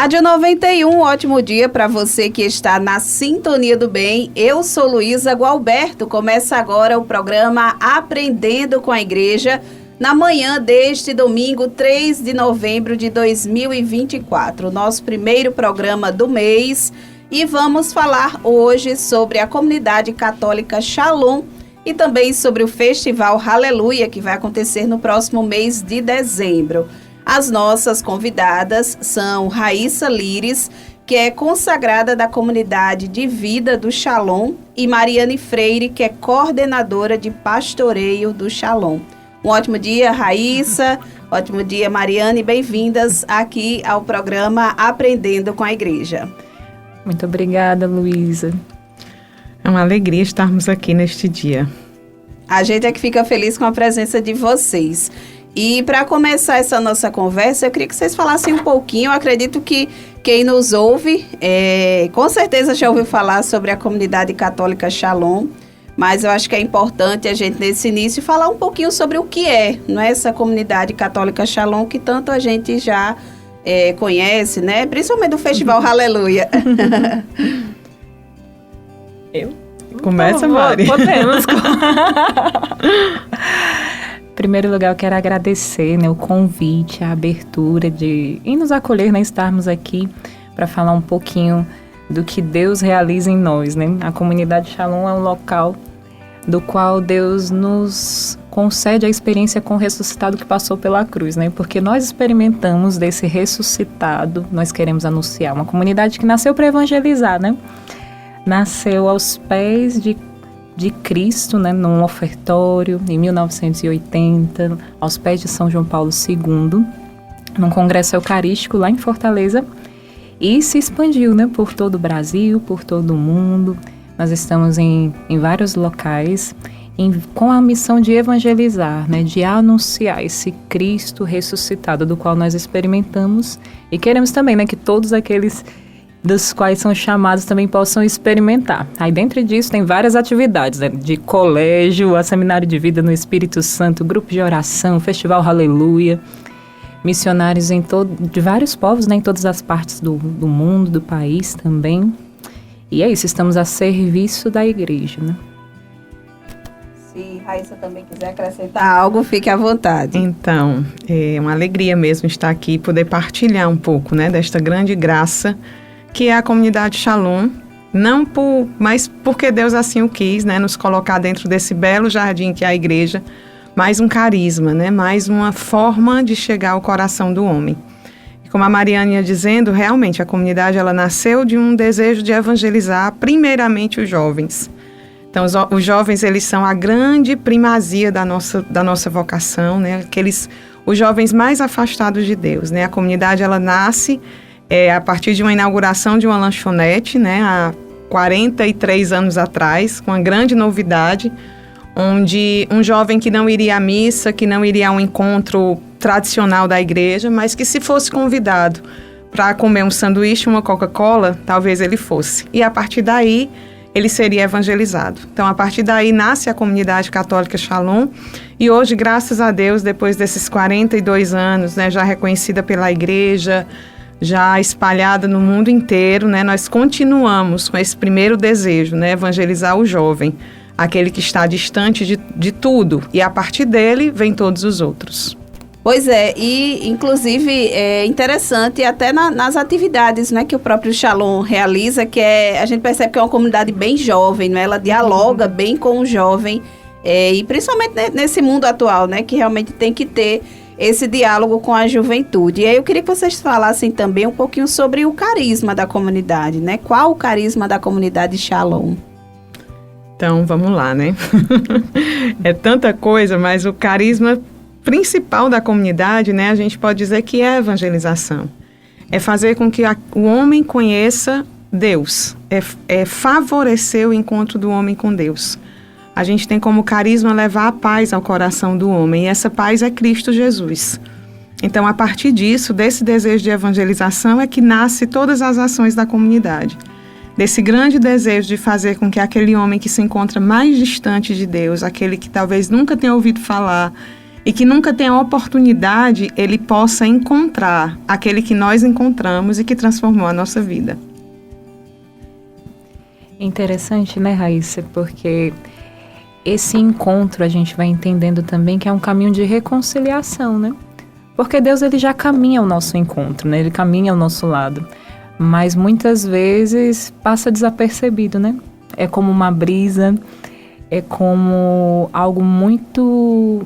Rádio 91, ótimo dia para você que está na sintonia do bem. Eu sou Luísa Gualberto. Começa agora o programa Aprendendo com a Igreja, na manhã deste domingo, 3 de novembro de 2024. Nosso primeiro programa do mês. E vamos falar hoje sobre a comunidade católica Shalom e também sobre o Festival Aleluia, que vai acontecer no próximo mês de dezembro. As nossas convidadas são Raíssa Lires, que é consagrada da comunidade de vida do Shalom, e Mariane Freire, que é coordenadora de pastoreio do Shalom. Um ótimo dia, Raíssa. Ótimo dia, Mariane. Bem-vindas aqui ao programa Aprendendo com a Igreja. Muito obrigada, Luísa. É uma alegria estarmos aqui neste dia. A gente é que fica feliz com a presença de vocês. E para começar essa nossa conversa, eu queria que vocês falassem um pouquinho. Eu acredito que quem nos ouve, com certeza já ouviu falar sobre a comunidade católica Shalom, mas eu acho que é importante a gente, nesse início, falar um pouquinho sobre o que é, não é, essa comunidade católica Shalom, que tanto a gente já conhece, né? Principalmente do Festival Aleluia. Eu? Começa, Mari. Podemos. Em primeiro lugar, eu quero agradecer, né, o convite, a abertura em nos acolher, né, estarmos aqui para falar um pouquinho do que Deus realiza em nós, né? A comunidade Shalom é um local do qual Deus nos concede a experiência com o ressuscitado que passou pela cruz, né? Porque nós experimentamos desse ressuscitado, nós queremos anunciar uma comunidade que nasceu para evangelizar, né? Nasceu aos pés de Cristo, né, num ofertório, em 1980, aos pés de São João Paulo II, num congresso eucarístico lá em Fortaleza, e se expandiu, né, por todo o Brasil, por todo o mundo. Nós estamos em vários locais com a missão de evangelizar, né, de anunciar esse Cristo ressuscitado, do qual nós experimentamos, e queremos também, né, que todos aqueles dos quais são chamados também possam experimentar. Aí dentro disso tem várias atividades, né? De colégio, a seminário de vida no Espírito Santo, grupo de oração, Festival Aleluia, missionários de vários povos, né? Em todas as partes do mundo, do país também. E é isso, estamos a serviço da igreja, né? Se Raíssa também quiser acrescentar algo, fique à vontade. Então, é uma alegria mesmo estar aqui e poder partilhar um pouco, né, desta grande graça que é a comunidade Shalom, mas porque Deus assim o quis, né, nos colocar dentro desse belo jardim que é a igreja, mais um carisma, né, mais uma forma de chegar ao coração do homem. E como a Mariane ia dizendo, realmente a comunidade ela nasceu de um desejo de evangelizar primeiramente os jovens. Então os jovens eles são a grande primazia da nossa vocação, né, os jovens mais afastados de Deus, né. A comunidade ela nasce a partir de uma inauguração de uma lanchonete, né, há 43 anos atrás, com uma grande novidade, onde um jovem que não iria à missa, que não iria a um encontro tradicional da igreja, mas que se fosse convidado para comer um sanduíche, uma Coca-Cola, talvez ele fosse. E a partir daí, ele seria evangelizado. Então, a partir daí, nasce a comunidade católica Shalom, e hoje, graças a Deus, depois desses 42 anos, né, já reconhecida pela igreja, já espalhada no mundo inteiro, né, nós continuamos com esse primeiro desejo, né, evangelizar o jovem, aquele que está distante de tudo, e a partir dele vem todos os outros. Pois é, e inclusive é interessante até nas atividades, né, que o próprio Shalom realiza, que a gente percebe que é uma comunidade bem jovem, né, ela dialoga bem com o jovem, e principalmente nesse mundo atual, né, que realmente tem que ter esse diálogo com a juventude. E aí eu queria que vocês falassem também um pouquinho sobre o carisma da comunidade, né? Qual o carisma da comunidade Shalom? Então, vamos lá, né? É tanta coisa, mas o carisma principal da comunidade, né? A gente pode dizer que é a evangelização. É fazer com que o homem conheça Deus. É favorecer o encontro do homem com Deus. A gente tem como carisma levar a paz ao coração do homem, e essa paz é Cristo Jesus. Então, a partir disso, desse desejo de evangelização, é que nasce todas as ações da comunidade. Desse grande desejo de fazer com que aquele homem que se encontra mais distante de Deus, aquele que talvez nunca tenha ouvido falar, e que nunca tem a oportunidade, ele possa encontrar aquele que nós encontramos e que transformou a nossa vida. Interessante, né, Raíssa? Porque esse encontro a gente vai entendendo também que é um caminho de reconciliação, né? Porque Deus, ele já caminha ao nosso encontro, né? Ele caminha ao nosso lado. Mas muitas vezes passa desapercebido, né? É como uma brisa, é como algo muito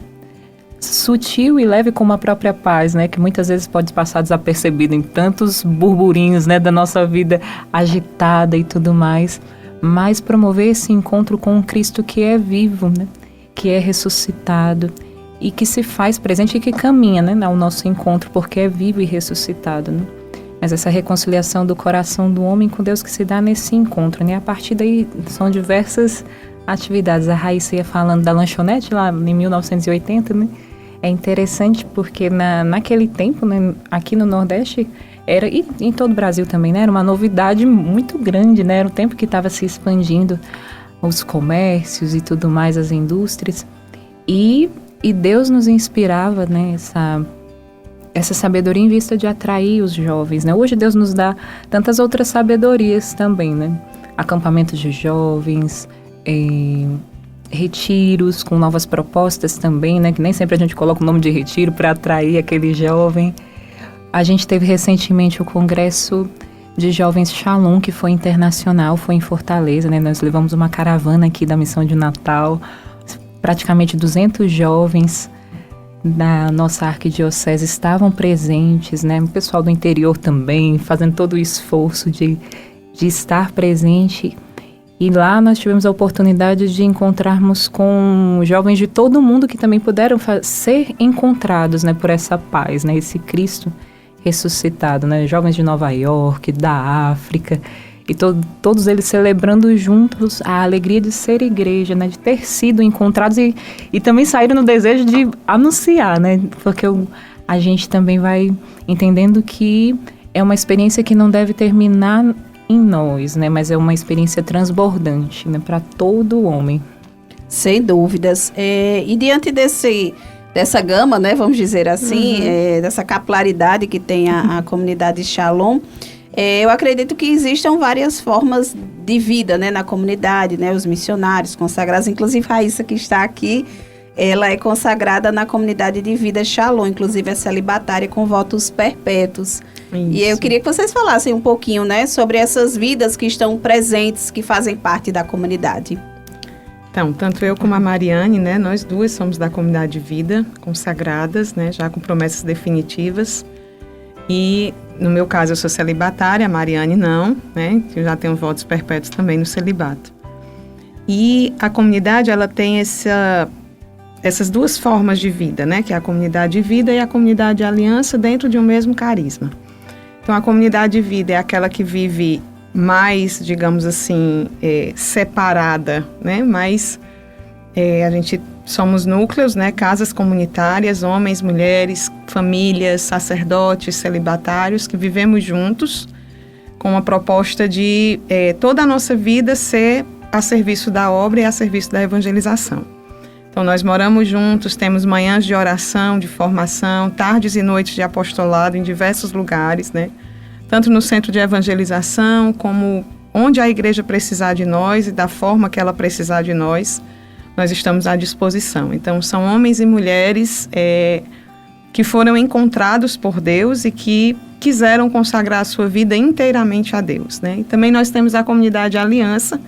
sutil e leve como a própria paz, né? Que muitas vezes pode passar desapercebido em tantos burburinhos, né? Da nossa vida agitada e tudo mais. Mas promover esse encontro com um Cristo que é vivo, né? Que é ressuscitado e que se faz presente e que caminha, né? Ao nosso encontro, porque é vivo e ressuscitado, né? Mas essa reconciliação do coração do homem com Deus que se dá nesse encontro, né? A partir daí são diversas atividades. A Raíssa ia falando da lanchonete lá em 1980, né? É interessante porque naquele tempo, né, aqui no Nordeste, era, e em todo o Brasil também, né, era uma novidade muito grande, né? Era um tempo que estava se expandindo os comércios e tudo mais, as indústrias. E Deus nos inspirava, né, essa sabedoria em vista de atrair os jovens, né? Hoje Deus nos dá tantas outras sabedorias também, né? Acampamentos de jovens, retiros com novas propostas também, né? Que nem sempre a gente coloca o nome de retiro para atrair aquele jovem. A gente teve recentemente o Congresso de Jovens Shalom, que foi internacional, foi em Fortaleza, né? Nós levamos uma caravana aqui da Missão de Natal, praticamente 200 jovens da nossa arquidiocese estavam presentes, né? O pessoal do interior também, fazendo todo o esforço de estar presente. E lá nós tivemos a oportunidade de encontrarmos com jovens de todo o mundo que também puderam ser encontrados, né, por essa paz, né, esse Cristo ressuscitado, né, jovens de Nova York, da África, e todos eles celebrando juntos a alegria de ser igreja, né, de ter sido encontrados e também saíram no desejo de anunciar, né, porque a gente também vai entendendo que é uma experiência que não deve terminar em nós, né? Mas é uma experiência transbordante, né? Para todo homem. Sem dúvidas. E diante dessa gama, né? Vamos dizer assim, dessa capilaridade que tem a comunidade Shalom, eu acredito que existam várias formas de vida, né? Na comunidade, né? Os missionários consagrados, inclusive a Raíssa que está aqui, ela é consagrada na comunidade de vida Shalom, inclusive é celibatária com votos perpétuos. Isso. E eu queria que vocês falassem um pouquinho, né, sobre essas vidas que estão presentes, que fazem parte da comunidade. Então, tanto eu como a Mariane, né, nós duas somos da comunidade de vida, consagradas, né, já com promessas definitivas. E, no meu caso, eu sou celibatária, a Mariane não, né, eu já tenho votos perpétuos também no celibato. E a comunidade, ela tem essas duas formas de vida, né, que é a comunidade de vida e a comunidade de aliança dentro de um mesmo carisma. Então, a comunidade de vida é aquela que vive mais, digamos assim, separada, né, mais a gente somos núcleos, né, casas comunitárias, homens, mulheres, famílias, sacerdotes, celibatários, que vivemos juntos com a proposta de toda a nossa vida ser a serviço da obra e a serviço da evangelização. Então, nós moramos juntos, temos manhãs de oração, de formação, tardes e noites de apostolado em diversos lugares, né? Tanto no centro de evangelização, como onde a igreja precisar de nós e da forma que ela precisar de nós, nós estamos à disposição. Então, são homens e mulheres que foram encontrados por Deus e que quiseram consagrar a sua vida inteiramente a Deus, né? E também nós temos a comunidade Aliança,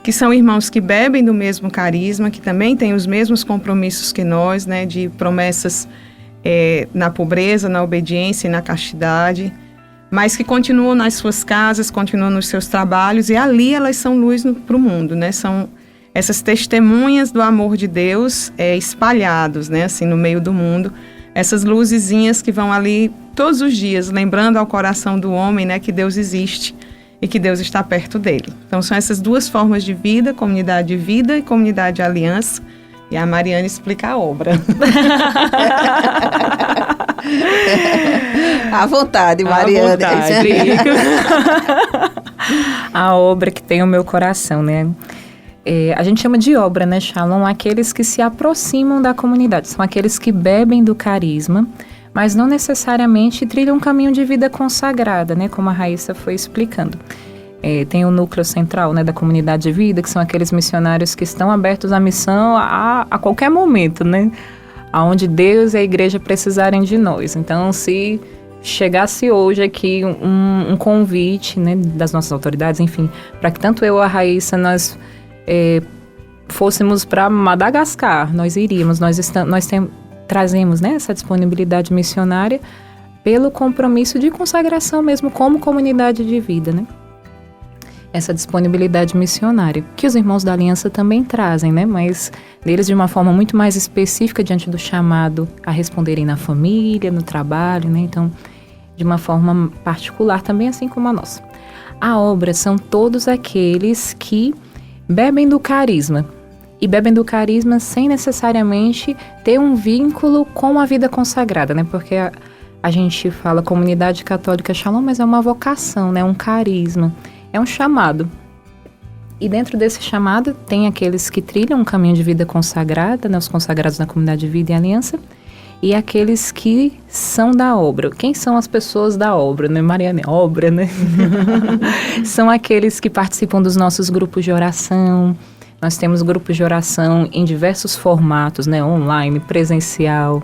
que são irmãos que bebem do mesmo carisma, que também têm os mesmos compromissos que nós, né, de promessas na pobreza, na obediência e na castidade, mas que continuam nas suas casas, continuam nos seus trabalhos, e ali elas são luz para o mundo, né, são essas testemunhas do amor de Deus espalhados, né, assim, no meio do mundo, essas luzezinhas que vão ali todos os dias, lembrando ao coração do homem, né, que Deus existe, e que Deus está perto dele. Então, são essas duas formas de vida, comunidade de vida e comunidade de aliança. E a Mariane explica a obra. À vontade, Mariane. À vontade. A obra que tem o meu coração, né? A gente chama de obra, né, Shalom, aqueles que se aproximam da comunidade, são aqueles que bebem do carisma, mas não necessariamente trilham um caminho de vida consagrada, né, como a Raíssa foi explicando. Tem o núcleo central, né, da comunidade de vida, que são aqueles missionários que estão abertos à missão a qualquer momento, né, aonde Deus e a igreja precisarem de nós. Então, se chegasse hoje aqui um convite, né, das nossas autoridades, enfim, para que tanto eu ou a Raíssa, nós fôssemos para Madagascar, nós iríamos, trazemos, né, essa disponibilidade missionária pelo compromisso de consagração mesmo como comunidade de vida, né? Essa disponibilidade missionária, que os irmãos da Aliança também trazem, né? Mas deles de uma forma muito mais específica diante do chamado a responderem na família, no trabalho, né? Então, de uma forma particular também, assim como a nossa. A obra são todos aqueles que bebem do carisma. E bebem do carisma sem necessariamente ter um vínculo com a vida consagrada, né? Porque a gente fala comunidade católica Shalom, mas é uma vocação, né? Um carisma. É um chamado. E dentro desse chamado tem aqueles que trilham um caminho de vida consagrada, né, os consagrados na comunidade de vida e aliança, e aqueles que são da obra. Quem são as pessoas da obra, né? Mariana, obra, né? São aqueles que participam dos nossos grupos de oração. Nós temos grupos de oração em diversos formatos, né? Online, presencial.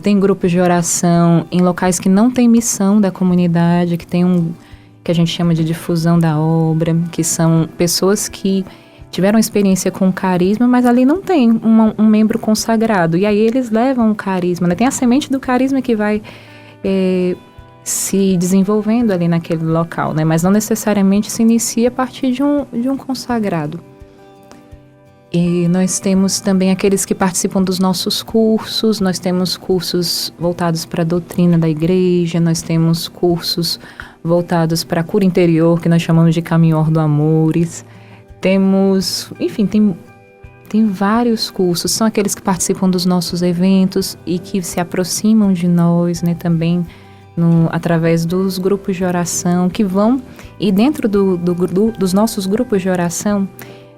Tem grupos de oração em locais que não tem missão da comunidade, que tem que a gente chama de difusão da obra, que são pessoas que tiveram experiência com carisma, mas ali não tem um membro consagrado. E aí eles levam o carisma, né? Tem a semente do carisma que vai se desenvolvendo ali naquele local, né? Mas não necessariamente se inicia a partir de um consagrado. E nós temos também aqueles que participam dos nossos cursos, nós temos cursos voltados para a doutrina da igreja, nós temos cursos voltados para a cura interior, que nós chamamos de Caminho do Amores. Temos, enfim, tem vários cursos, são aqueles que participam dos nossos eventos e que se aproximam de nós, né, também através dos grupos de oração que vão, e dentro dos nossos grupos de oração,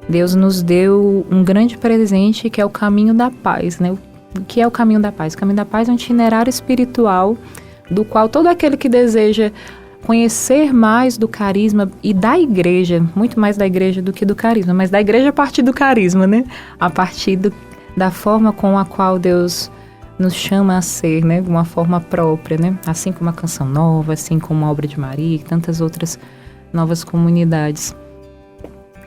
Deus nos deu um grande presente que é o caminho da paz, né? O que é o caminho da paz? O caminho da paz é um itinerário espiritual do qual todo aquele que deseja conhecer mais do carisma e da igreja, muito mais da igreja do que do carisma, mas da igreja a partir do carisma, né? A partir da forma com a qual Deus nos chama a ser, né? De uma forma própria, né? Assim como a Canção Nova, assim como a Obra de Maria e tantas outras novas comunidades.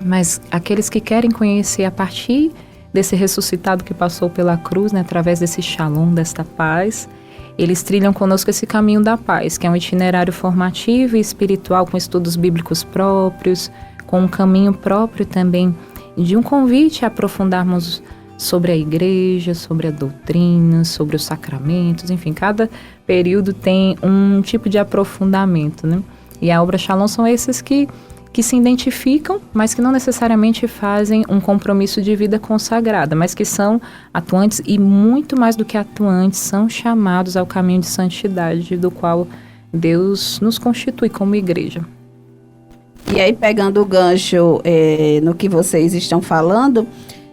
Mas aqueles que querem conhecer a partir desse ressuscitado que passou pela cruz, né, através desse shalom, desta paz, eles trilham conosco esse caminho da paz, que é um itinerário formativo e espiritual com estudos bíblicos próprios, com um caminho próprio também de um convite a aprofundarmos sobre a igreja, sobre a doutrina, sobre os sacramentos, enfim, cada período tem um tipo de aprofundamento, né? E a obra Shalom são esses que se identificam, mas que não necessariamente fazem um compromisso de vida consagrada, mas que são atuantes e muito mais do que atuantes, são chamados ao caminho de santidade do qual Deus nos constitui como igreja. E aí, pegando o gancho no que vocês estão falando,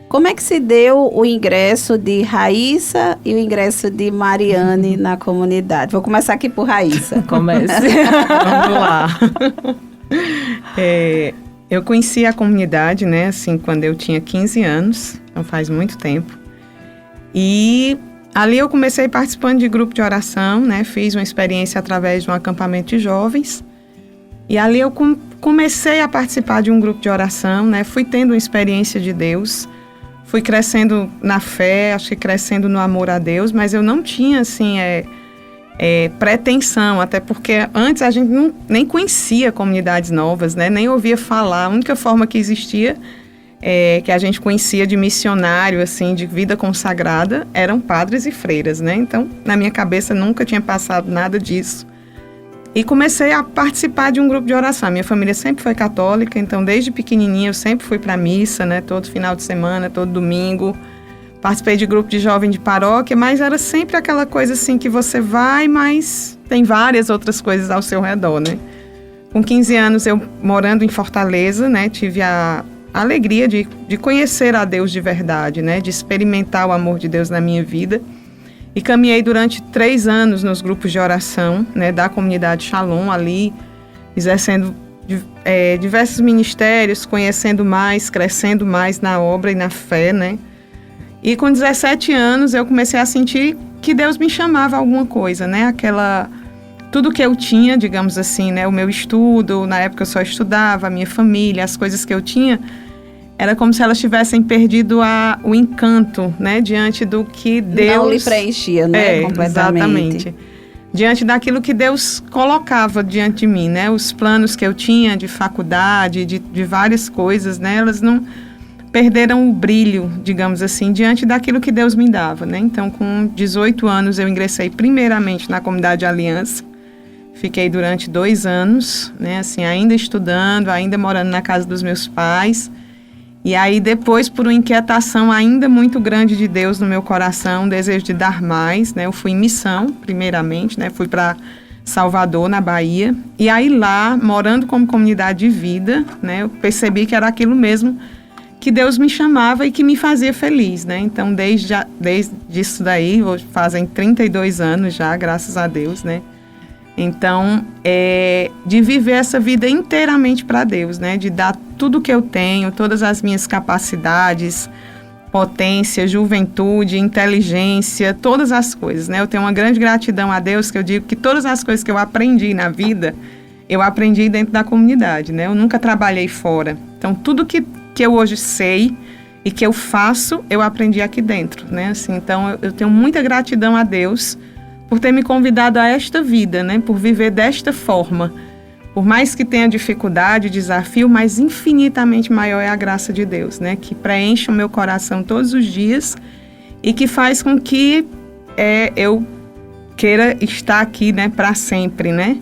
como é que se deu o ingresso de Raíssa e o ingresso de Mariane na comunidade? Vou começar aqui por Raíssa. Comece. Vamos lá. Eu conheci a comunidade, né, assim, quando eu tinha 15 anos, então faz muito tempo. E ali eu comecei participando de grupo de oração, né, fiz uma experiência através de um acampamento de jovens. E ali eu comecei a participar de um grupo de oração, né, fui tendo uma experiência de Deus, fui crescendo na fé, acho que crescendo no amor a Deus, mas eu não tinha, assim, pretensão, até porque antes a gente nem conhecia comunidades novas, né? Nem ouvia falar. A única forma que existia, que a gente conhecia de missionário, assim, de vida consagrada, eram padres e freiras, né? Então, na minha cabeça nunca tinha passado nada disso. E comecei a participar de um grupo de oração. A minha família sempre foi católica, então desde pequenininha eu sempre fui para a missa, né? Todo final de semana, todo domingo. Participei de grupo de jovem de paróquia, mas era sempre aquela coisa assim que você vai, mas tem várias outras coisas ao seu redor, né? Com 15 anos, eu morando em Fortaleza, né? Tive a a alegria de conhecer a Deus de verdade, né? De experimentar o amor de Deus na minha vida. E caminhei durante 3 anos nos grupos de oração, né? Da comunidade Shalom, ali, exercendo diversos ministérios, conhecendo mais, crescendo mais na obra e na fé, né? E com 17 anos eu comecei a sentir que Deus me chamava a alguma coisa, né? Tudo que eu tinha, digamos assim, né? O meu estudo, na época eu só estudava, a minha família, as coisas que eu tinha, era como se elas tivessem perdido o encanto, né? Diante do que Deus... Não lhe preenchia, né? Completamente. Exatamente. Diante daquilo que Deus colocava diante de mim, né? Os planos que eu tinha de faculdade, de várias coisas, né? Elas não perderam o brilho, digamos assim, diante daquilo que Deus me dava, né? Então, com 18 anos, eu ingressei primeiramente na comunidade Aliança. Fiquei durante 2 anos, né? Assim, ainda estudando, ainda morando na casa dos meus pais. E aí, depois, por uma inquietação ainda muito grande de Deus no meu coração, um desejo de dar mais, né? Eu fui em missão, primeiramente, né? Fui para Salvador, na Bahia. E aí, lá, morando como comunidade de vida, né? Eu percebi que era aquilo mesmo que Deus me chamava e que me fazia feliz, né? Então, desde isso daí, fazem 32 anos já, graças a Deus, né? Então, de viver essa vida inteiramente para Deus, né? De dar tudo que eu tenho, todas as minhas capacidades, potência, juventude, inteligência, todas as coisas, né? Eu tenho uma grande gratidão a Deus, que eu digo que todas as coisas que eu aprendi na vida, eu aprendi dentro da comunidade, né? Eu nunca trabalhei fora. Então, tudo que eu hoje sei e que eu faço, eu aprendi aqui dentro, né? Assim, então, eu tenho muita gratidão a Deus por ter me convidado a esta vida, né? Por viver desta forma. Por mais que tenha dificuldade, desafio, mas infinitamente maior é a graça de Deus, né? Que preenche o meu coração todos os dias e que faz com que eu queira estar aqui, né? Para sempre, né?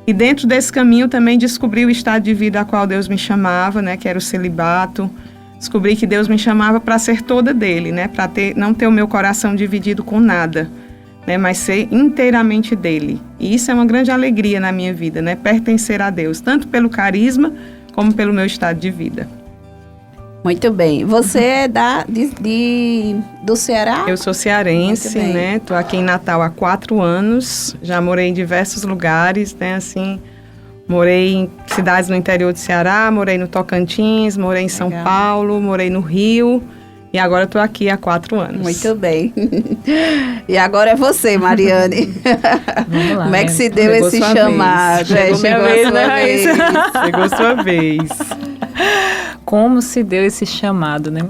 E dentro desse caminho também descobri o estado de vida a qual Deus me chamava, né? Que era o celibato. Descobri que Deus me chamava para ser toda dele, né? Para não ter o meu coração dividido com nada, né, mas ser inteiramente dele. E isso é uma grande alegria na minha vida, né? Pertencer a Deus, tanto pelo carisma como pelo meu estado de vida. Muito bem. Você é do Ceará? Eu sou cearense, né? Estou aqui em Natal há 4 anos. Já morei em diversos lugares, né? Assim, morei em cidades no interior do Ceará, morei no Tocantins, morei em São Paulo, morei no Rio. E agora estou aqui há 4 anos. Muito bem. E agora é você, Mariane. Vamos lá, como é que se deu esse chamado? Chegou minha vez, né? Chegou sua vez. Como se deu esse chamado, né?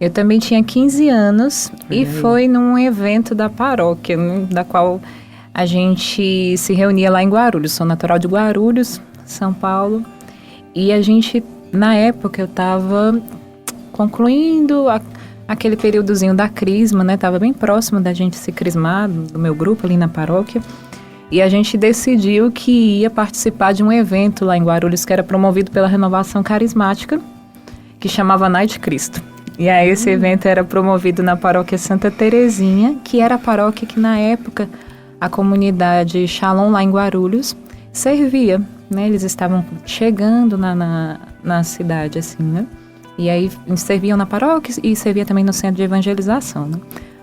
Eu também tinha 15 anos e foi num evento da paróquia, né, da qual a gente se reunia lá em Guarulhos. Sou natural de Guarulhos, São Paulo. E a gente, na época, eu estava concluindo aquele períodozinho da crisma, né? Tava bem próximo da gente se crismar, do meu grupo ali na paróquia. E a gente decidiu que ia participar de um evento lá em Guarulhos que era promovido pela Renovação Carismática, que chamava Night Cristo. E aí esse evento era promovido na paróquia Santa Terezinha, que era a paróquia que na época a comunidade Shalom lá em Guarulhos servia, né? Eles estavam chegando na cidade, assim, né? E aí serviam na paróquia e servia também no centro de evangelização, né?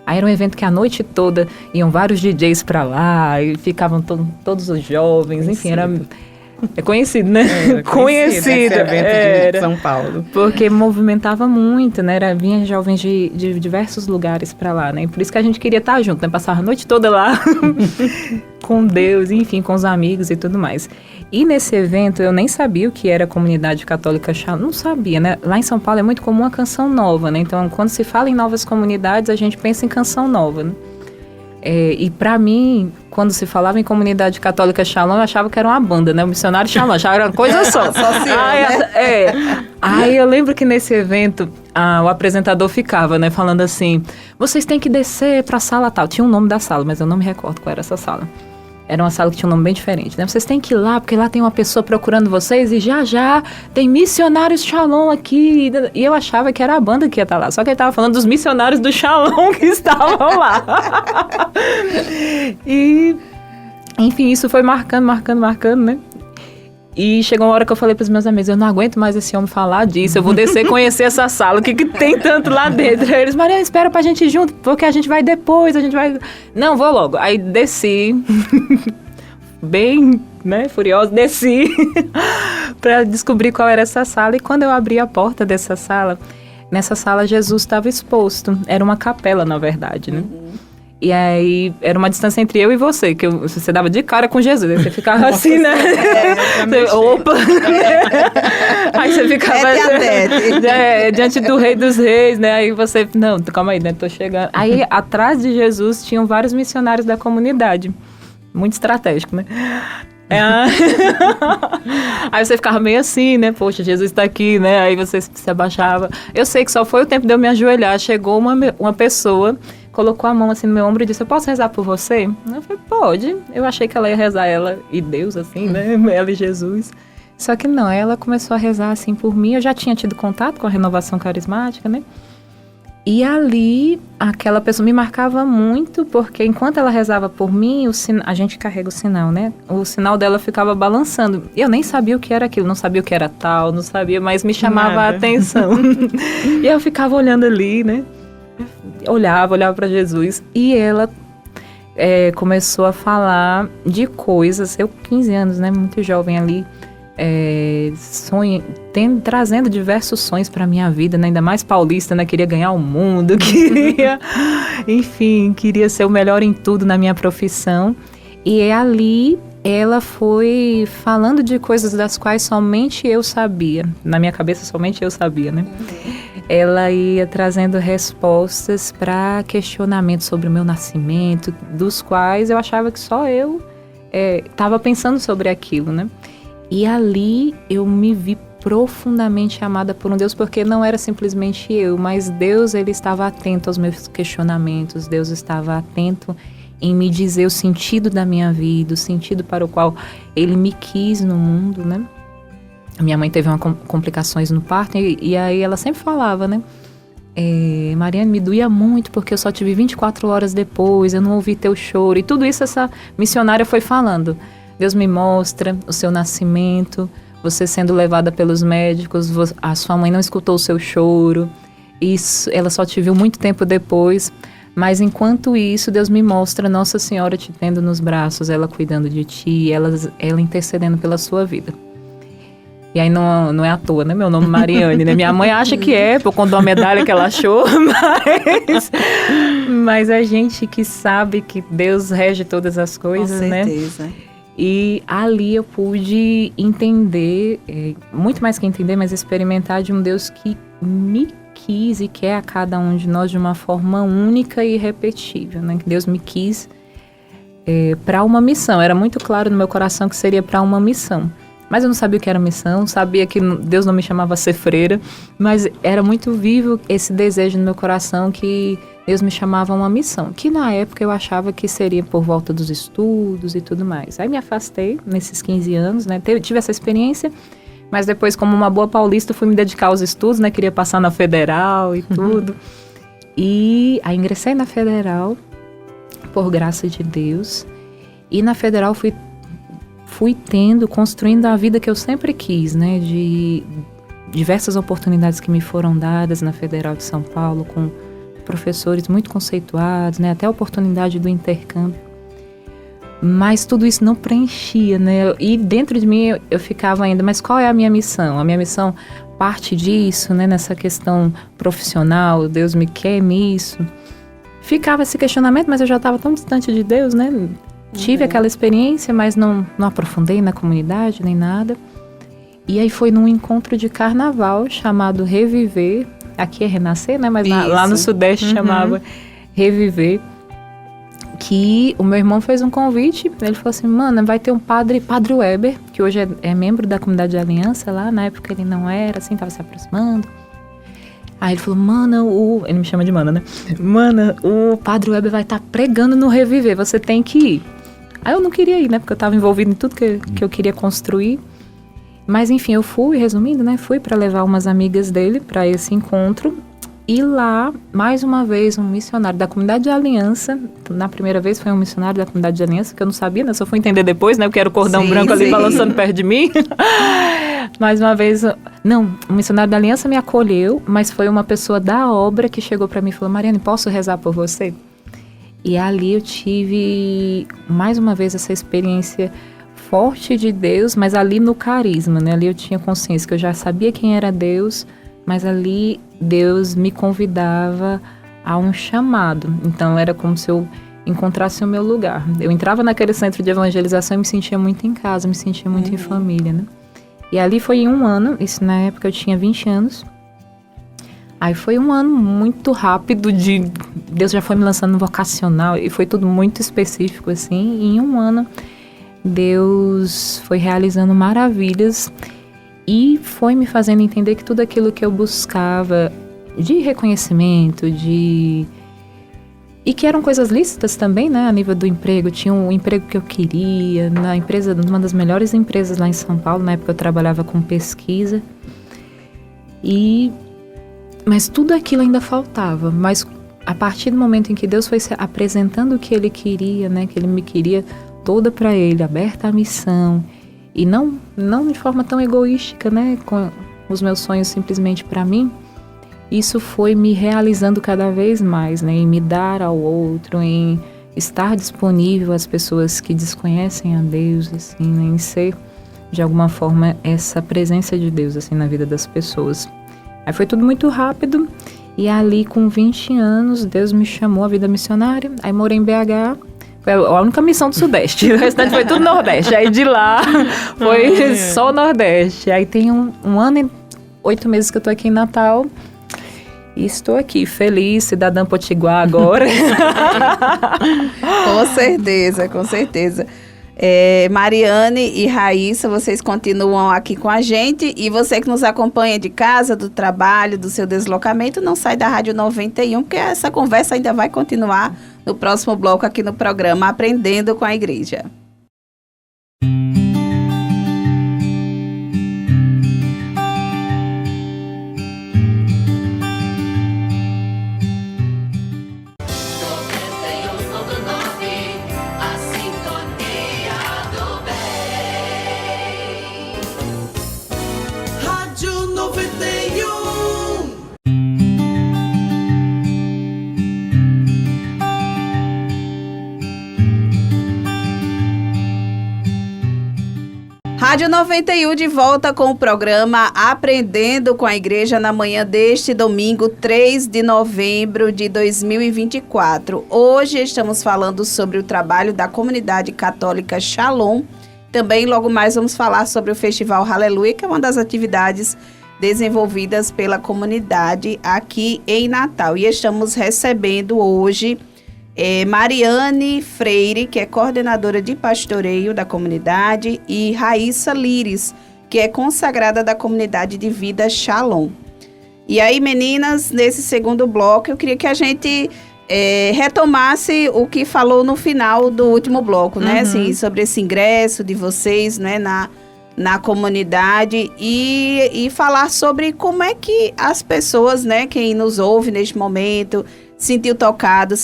Aí era um evento que a noite toda iam vários DJs pra lá e ficavam todos os jovens, enfim, é conhecido, né? Conhecido. Esse evento de São Paulo. Porque movimentava muito, né? Vinha jovens de diversos lugares pra lá, né? E por isso que a gente queria estar junto, né? Passava a noite toda lá com Deus, enfim, com os amigos e tudo mais. E nesse evento eu nem sabia o que era a comunidade católica Shalom, não sabia, né? Lá em São Paulo é muito comum a canção nova, né? Então, quando se fala em novas comunidades, a gente pensa em canção nova, né? E para mim, quando se falava em comunidade católica Shalom, eu achava que era uma banda, né? O missionário Shalom, achava que era uma coisa só. Aí eu lembro que nesse evento, o apresentador ficava, né? Falando assim, vocês têm que descer pra sala tal. Tinha um nome da sala, mas eu não me recordo qual era essa sala. Era uma sala que tinha um nome bem diferente, né? Vocês têm que ir lá, porque lá tem uma pessoa procurando vocês e já tem missionários Shalom aqui. E eu achava que era a banda que ia estar lá. Só que ele estava falando dos missionários do Shalom que estavam lá. E, enfim, isso foi marcando, né? E chegou uma hora que eu falei para os meus amigos, eu não aguento mais esse homem falar disso, eu vou descer e conhecer essa sala, o que tem tanto lá dentro? Aí eles, Mariana, espera pra gente ir junto, porque a gente vai depois, a gente vai... Não, vou logo. Aí desci, bem, né, furiosa, desci para descobrir qual era essa sala. E quando eu abri a porta dessa sala, nessa sala Jesus estava exposto. Era uma capela, na verdade, né? E aí, era uma distância entre eu e você, que você dava de cara com Jesus. Aí você ficava assim, né? Opa! Aí você ficava diante do Rei dos Reis, né? Aí você, não, calma aí, né? Tô chegando. Aí, atrás de Jesus, tinham vários missionários da comunidade. Muito estratégico, né? Aí você ficava meio assim, né? Poxa, Jesus está aqui, né? Aí você se abaixava. Eu sei que só foi o tempo de eu me ajoelhar. Chegou uma pessoa, colocou a mão assim no meu ombro e disse, eu posso rezar por você? Eu falei, pode. Eu achei que ela ia rezar, ela e Deus, assim, né? Ela e Jesus. Só que não, ela começou a rezar assim por mim. Eu já tinha tido contato com a renovação carismática, né? E ali, aquela pessoa me marcava muito, porque enquanto ela rezava por mim, a gente carrega o sinal, né? O sinal dela ficava balançando. Eu nem sabia o que era aquilo, não sabia o que era tal, não sabia, mas me chamava a atenção. E eu ficava olhando ali, né? Olhava para Jesus. E ela começou a falar de coisas, eu 15 anos, né? Muito jovem ali. Trazendo diversos sonhos para minha vida, né? Ainda mais paulista, né? Queria ganhar o mundo, queria ser o melhor em tudo na minha profissão. E ali ela foi falando de coisas das quais somente eu sabia. Na minha cabeça, somente eu sabia, né? Ela ia trazendo respostas para questionamentos sobre o meu nascimento, dos quais eu achava que só eu estava pensando sobre aquilo, né? E ali eu me vi profundamente amada por um Deus, porque não era simplesmente eu, mas Deus, ele estava atento aos meus questionamentos, Deus estava atento em me dizer o sentido da minha vida, o sentido para o qual ele me quis no mundo, né? Minha mãe teve complicações no parto e aí ela sempre falava, né? Mariane, me doía muito porque eu só te vi 24 horas depois, eu não ouvi teu choro. E tudo isso essa missionária foi falando. Deus me mostra o seu nascimento, você sendo levada pelos médicos, a sua mãe não escutou o seu choro, isso, ela só te viu muito tempo depois, mas enquanto isso, Deus me mostra Nossa Senhora te tendo nos braços, ela cuidando de ti, ela intercedendo pela sua vida. E aí não é à toa, né? Meu nome é Mariane, né? Minha mãe acha que por conta de uma medalha que ela achou, mas a gente que sabe que Deus rege todas as coisas, né? Com certeza. E ali eu pude entender, muito mais que entender, mas experimentar de um Deus que me quis e quer a cada um de nós de uma forma única e irrepetível, né? Que Deus me quis para uma missão. Era muito claro no meu coração que seria para uma missão. Mas eu não sabia o que era missão, sabia que Deus não me chamava a ser freira, mas era muito vivo esse desejo no meu coração que Deus me chamava a uma missão, que na época eu achava que seria por volta dos estudos e tudo mais. Aí me afastei nesses 15 anos, né? Tive essa experiência, mas depois, como uma boa paulista, fui me dedicar aos estudos, né? Queria passar na Federal e tudo. E aí ingressei na Federal, por graça de Deus, e na Federal fui construindo a vida que eu sempre quis, né? De diversas oportunidades que me foram dadas na Federal de São Paulo, com professores muito conceituados, né? Até a oportunidade do intercâmbio. Mas tudo isso não preenchia, né? E dentro de mim eu ficava ainda, mas qual é a minha missão? A minha missão parte disso, né? Nessa questão profissional, Deus me quer nisso. Ficava esse questionamento, mas eu já estava tão distante de Deus, né? Tive aquela experiência, mas não aprofundei na comunidade, nem nada. E aí foi num encontro de carnaval chamado Reviver. Aqui é Renascer, né? Mas lá no Sudeste chamava Reviver. Que o meu irmão fez um convite. Ele falou assim, mano, vai ter um padre Weber, que hoje é membro da comunidade de aliança lá. Na época ele não era, assim, tava se aproximando. Aí ele falou, mana, ele me chama de mana, né? Mana, o padre Weber vai estar pregando no Reviver, você tem que ir. Aí eu não queria ir, né? Porque eu estava envolvida em tudo que eu queria construir. Mas enfim, eu fui, resumindo, né? Fui para levar umas amigas dele para esse encontro. E lá, mais uma vez, um missionário da Comunidade de Aliança, na primeira vez foi um missionário da Comunidade de Aliança, que eu não sabia, né? Só fui entender depois, né? Porque era o cordão branco ali balançando perto de mim. Mais uma vez, não, um missionário da Aliança me acolheu, mas foi uma pessoa da obra que chegou para mim e falou: Mariane, posso rezar por você? E ali eu tive, mais uma vez, essa experiência forte de Deus, mas ali no carisma, né? Ali eu tinha consciência que eu já sabia quem era Deus, mas ali Deus me convidava a um chamado. Então era como se eu encontrasse o meu lugar. Eu entrava naquele centro de evangelização e me sentia muito em casa, me sentia muito em família, né? E ali foi em um ano, isso na época eu tinha 20 anos. Aí foi um ano muito rápido Deus já foi me lançando no vocacional e foi tudo muito específico assim. E em um ano Deus foi realizando maravilhas e foi me fazendo entender que tudo aquilo que eu buscava de reconhecimento, e que eram coisas lícitas também, né, a nível do emprego. Tinha um emprego que eu queria, na empresa, uma das melhores empresas lá em São Paulo. Na época eu trabalhava com pesquisa. Mas tudo aquilo ainda faltava. Mas a partir do momento em que Deus foi se apresentando o que Ele queria, né, que Ele me queria toda para Ele, aberta à missão, e não de forma tão egoística, né, com os meus sonhos simplesmente para mim, isso foi me realizando cada vez mais, né, em me dar ao outro, em estar disponível às pessoas que desconhecem a Deus, assim, né, em ser, de alguma forma, essa presença de Deus, assim, na vida das pessoas. Aí foi tudo muito rápido, e ali com 20 anos, Deus me chamou à vida missionária. Aí morei em BH, foi a única missão do Sudeste, o restante foi tudo Nordeste. Aí de lá foi só Nordeste. Aí tem um ano e 8 meses que eu tô aqui em Natal. E estou aqui, feliz, cidadã potiguar agora. Com certeza, com certeza. Mariane e Raíssa, vocês continuam aqui com a gente. E você que nos acompanha de casa, do trabalho, do seu deslocamento, não sai da Rádio 91, porque essa conversa ainda vai continuar no próximo bloco aqui no programa Aprendendo com a Igreja. Rádio 91 de volta com o programa Aprendendo com a Igreja na manhã deste domingo, 3 de novembro de 2024. Hoje estamos falando sobre o trabalho da comunidade católica Shalom. Também logo mais vamos falar sobre o Festival Aleluia, que é uma das atividades desenvolvidas pela comunidade aqui em Natal. E estamos recebendo hoje Mariane Freire, que é coordenadora de pastoreio da comunidade, e Raíssa Lires, que é consagrada da comunidade de vida Shalom. E aí, meninas, nesse segundo bloco, eu queria que a gente retomasse o que falou no final do último bloco, né? Assim, sobre esse ingresso de vocês, né, na comunidade e falar sobre como é que as pessoas, né, quem nos ouve neste momento, se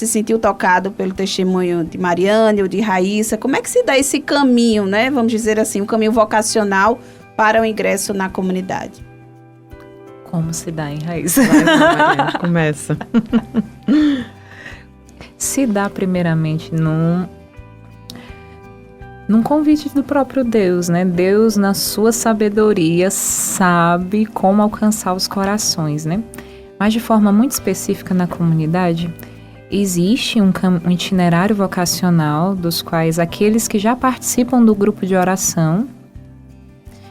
sentiu tocado pelo testemunho de Mariane ou de Raíssa. Como é que se dá esse caminho, né? Vamos dizer assim, um caminho vocacional para o ingresso na comunidade? Como se dá, hein, Raíssa? Mariane, começa. Se dá primeiramente num convite do próprio Deus, né? Deus, na sua sabedoria, sabe como alcançar os corações, né? Mas de forma muito específica na comunidade, existe um itinerário vocacional dos quais aqueles que já participam do grupo de oração,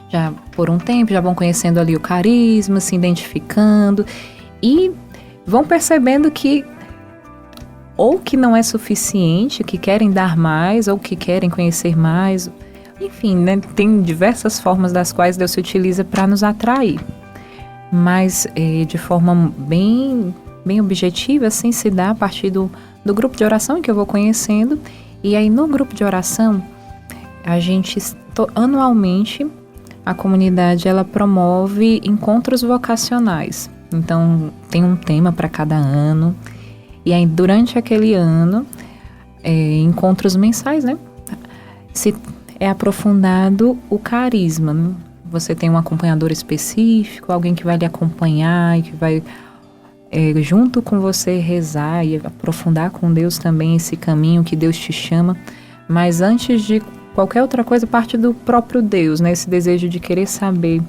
já por um tempo, já vão conhecendo ali o carisma, se identificando e vão percebendo que ou que não é suficiente, que querem dar mais, ou que querem conhecer mais. Enfim, né, tem diversas formas das quais Deus se utiliza para nos atrair. Mas de forma bem objetiva, assim, se dá a partir do grupo de oração que eu vou conhecendo. E aí no grupo de oração, a gente, anualmente, a comunidade ela promove encontros vocacionais. Então, tem um tema para cada ano. E aí, durante aquele ano, encontros mensais, né? Se é aprofundado o carisma, né? Você tem um acompanhador específico, alguém que vai lhe acompanhar e que vai, junto com você, rezar e aprofundar com Deus também esse caminho que Deus te chama. Mas antes de qualquer outra coisa, parte do próprio Deus, né? Esse desejo de querer saber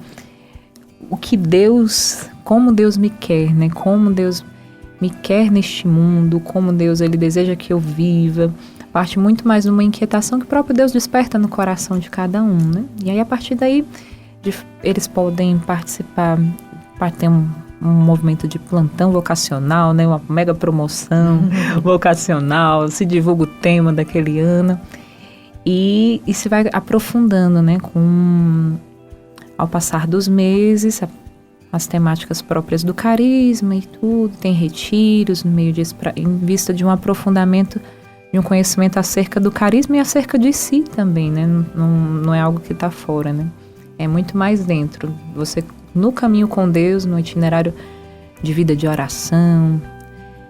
o que Deus, como Deus me quer, né? Como Deus me quer neste mundo, como Deus, Ele deseja que eu viva. Parte muito mais de uma inquietação que o próprio Deus desperta no coração de cada um, né? E aí, a partir daí, eles podem participar, ter um movimento de plantão vocacional, né? Uma mega promoção vocacional, se divulga o tema daquele ano e se vai aprofundando, né? Ao passar dos meses, as temáticas próprias do carisma e tudo, tem retiros no meio disso, em vista de um aprofundamento, de um conhecimento acerca do carisma e acerca de si também, né? Não é algo que está fora, né? É muito mais dentro. Você, no caminho com Deus, no itinerário de vida de oração,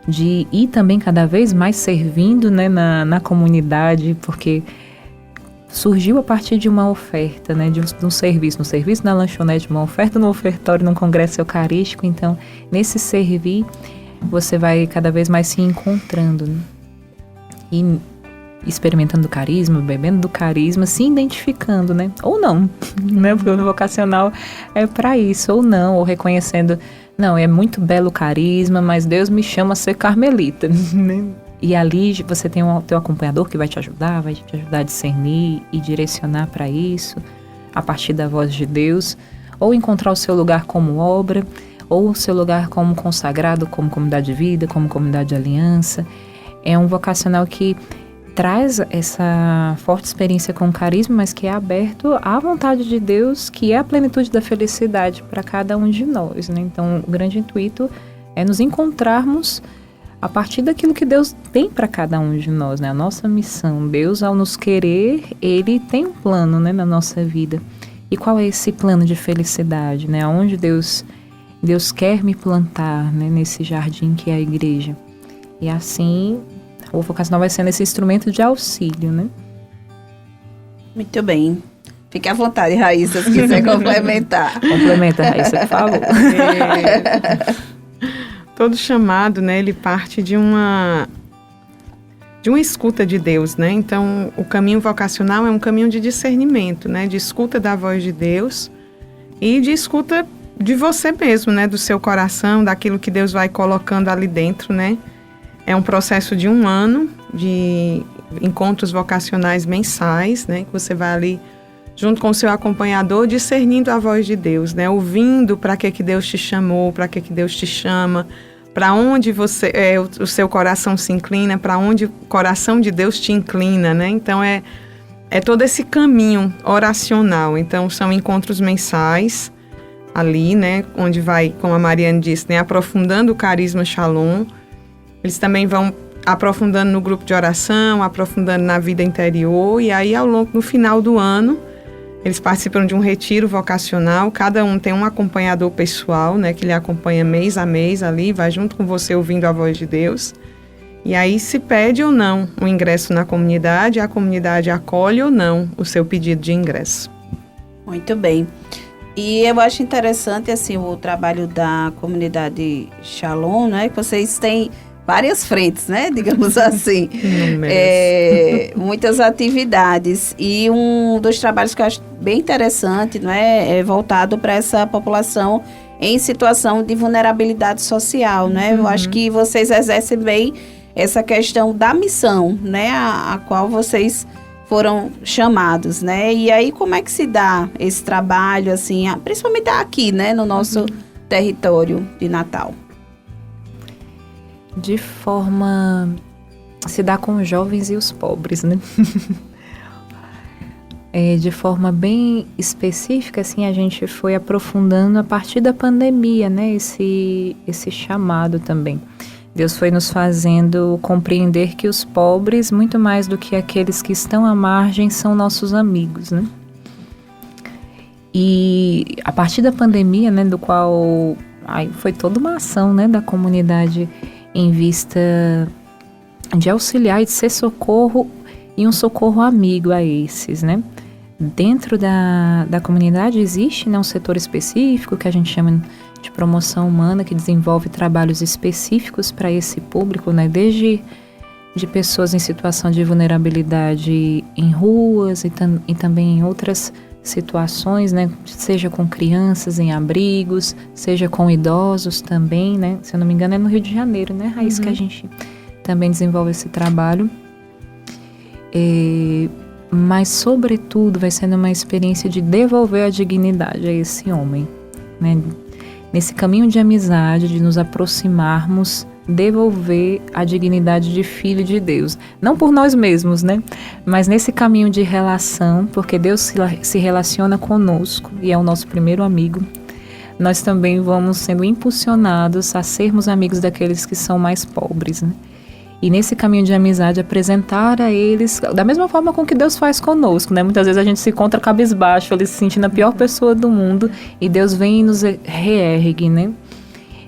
de ir também cada vez mais servindo, né, na comunidade, porque surgiu a partir de uma oferta, né, de um serviço, no serviço na lanchonete, uma oferta no ofertório, num congresso eucarístico. Então, nesse servir, você vai cada vez mais se encontrando, né? E experimentando o carisma, bebendo do carisma, se identificando, né? Ou não, né? Porque o vocacional é para isso, ou não, ou reconhecendo, não, é muito belo o carisma, mas Deus me chama a ser carmelita, né? E ali você tem o teu acompanhador que vai te ajudar a discernir e direcionar para isso, a partir da voz de Deus, ou encontrar o seu lugar como obra, ou o seu lugar como consagrado, como comunidade de vida, como comunidade de aliança. É um vocacional que traz essa forte experiência com o carisma, mas que é aberto à vontade de Deus, que é a plenitude da felicidade para cada um de nós, né? Então, o grande intuito é nos encontrarmos a partir daquilo que Deus tem para cada um de nós, né? A nossa missão. Deus, ao nos querer, Ele tem um plano, né, na nossa vida. E qual é esse plano de felicidade, né? Aonde Deus quer me plantar, né, nesse jardim que é a igreja. E assim, o vocacional vai sendo esse instrumento de auxílio, né? Muito bem. Fique à vontade, Raíssa, se quiser complementar. Complementa, Raíssa, por favor. Todo chamado, né, ele parte de uma escuta de Deus, né? Então, o caminho vocacional é um caminho de discernimento, né? De escuta da voz de Deus e de escuta de você mesmo, né? Do seu coração, daquilo que Deus vai colocando ali dentro, né? É um processo de 1 ano de encontros vocacionais mensais, né? Que você vai ali junto com o seu acompanhador, discernindo a voz de Deus, né? Ouvindo para que Deus te chamou, para que Deus te chama, para onde o seu coração se inclina, para onde o coração de Deus te inclina, né? Então, é todo esse caminho oracional. Então, são encontros mensais ali, né? Onde vai, como a Mariane disse, né? Aprofundando o carisma Shalom. Eles também vão aprofundando no grupo de oração, aprofundando na vida interior. E aí, no final do ano, eles participam de um retiro vocacional. Cada um tem um acompanhador pessoal, né, que lhe acompanha mês a mês ali, vai junto com você ouvindo a voz de Deus. E aí se pede ou não o ingresso na comunidade, a comunidade acolhe ou não o seu pedido de ingresso. Muito bem. E eu acho interessante assim, o trabalho da comunidade Shalom, né, que vocês têm várias frentes, né? Digamos assim. Muitas atividades. E um dos trabalhos que eu acho bem interessante, não é voltado para essa população em situação de vulnerabilidade social, né? Eu acho que vocês exercem bem essa questão da missão, né? A qual vocês foram chamados, né? E aí, como é que se dá esse trabalho, assim, principalmente aqui, né? No nosso território de Natal? De forma... se dá com os jovens e os pobres, né? De forma bem específica, assim, a gente foi aprofundando a partir da pandemia, né? Esse chamado também. Deus foi nos fazendo compreender que os pobres, muito mais do que aqueles que estão à margem, são nossos amigos, né? E a partir da pandemia, né, do qual aí foi toda uma ação, né, da comunidade em vista de auxiliar e de ser socorro e um socorro amigo a esses, né? Dentro da comunidade existe, né, um setor específico que a gente chama de promoção humana, que desenvolve trabalhos específicos para esse público, né, desde de pessoas em situação de vulnerabilidade em ruas e também em outras situações, né, seja com crianças em abrigos, seja com idosos também, né, se eu não me engano é no Rio de Janeiro, né, Raíssa, que a gente também desenvolve esse trabalho. Mas, sobretudo, vai sendo uma experiência de devolver a dignidade a esse homem, né? Nesse caminho de amizade, de nos aproximarmos, devolver a dignidade de filho de Deus. Não por nós mesmos, né? Mas nesse caminho de relação, porque Deus se relaciona conosco e é o nosso primeiro amigo, nós também vamos sendo impulsionados a sermos amigos daqueles que são mais pobres, né? E nesse caminho de amizade, apresentar a eles, da mesma forma com que Deus faz conosco, né? Muitas vezes a gente se encontra cabisbaixo, ali se sentindo a pior pessoa do mundo, e Deus vem e nos reergue, né?